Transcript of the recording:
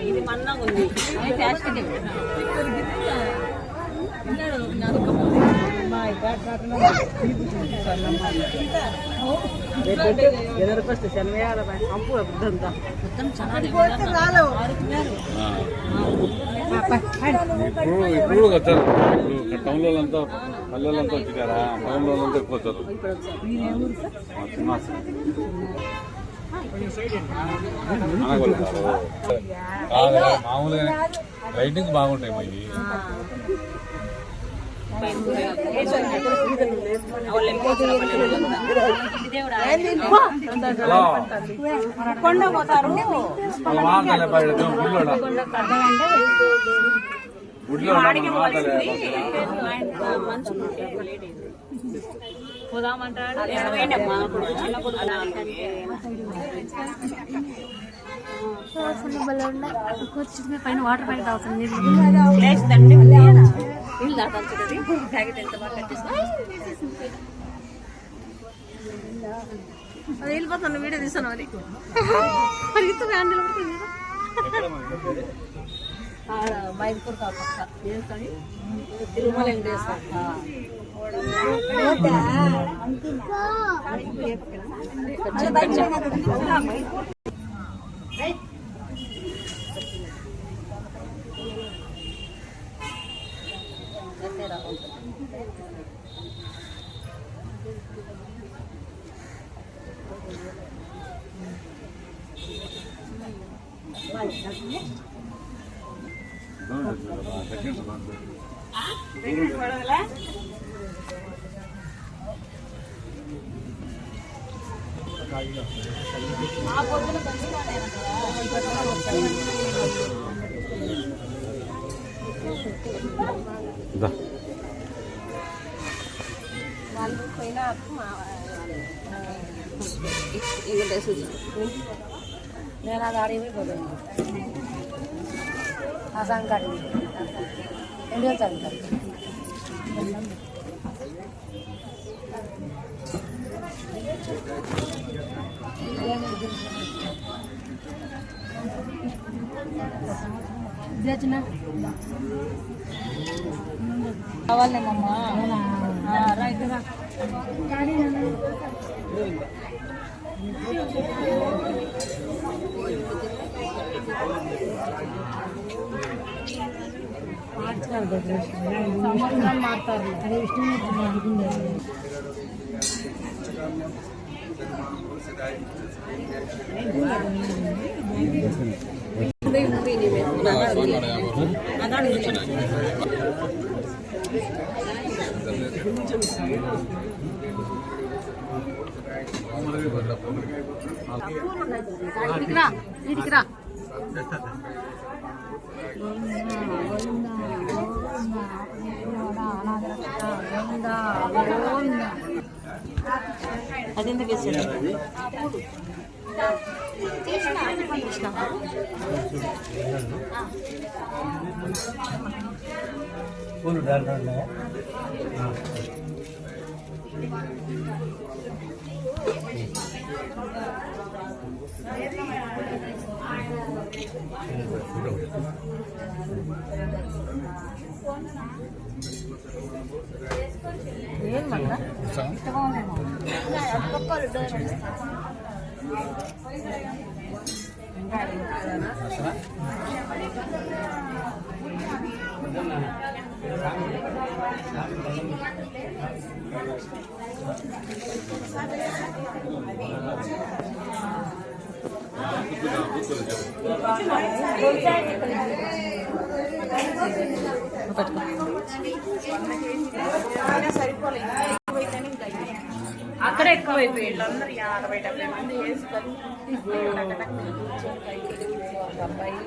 ఇది మన్నగా ఉంది ఇప్పుడు వచ్చారు. ఇప్పుడు టౌన్ వాళ్ళంతా పల్లెలంతా వచ్చినారా? టౌన్ వాళ్ళంతా ఎక్కువ వచ్చారు. మామూలుగా లైటింగ్ బాగుంటాయి మరి. కొండ పోతారు పోదామంటాడు. పైన వాటర్ ప్యాకెట్ అవుతుంది. నీళ్ళు దాటాల్సి ప్యాకెట్ ఎంత బాగా కట్టేసి అది వెళ్ళిపోతాను. వీడియో తీసాను. అది పరిగెత్తు హ్యాండిల్ మైపూర్ పక్క తిరుమల వెంకటేశ్వర నేను అది అడిగిపోతాను. ఆసాం కాడి 2 చదువుతాను. కావాలేమమ్మా రైట్ సంవత్సరాలు మారుతారు. అదెందుకు వేసాడు? ఏం మళ్ళా అక్కడ ఎక్కువైపోయి అందరూ 50-70 మంది వేసుకొని అబ్బాయి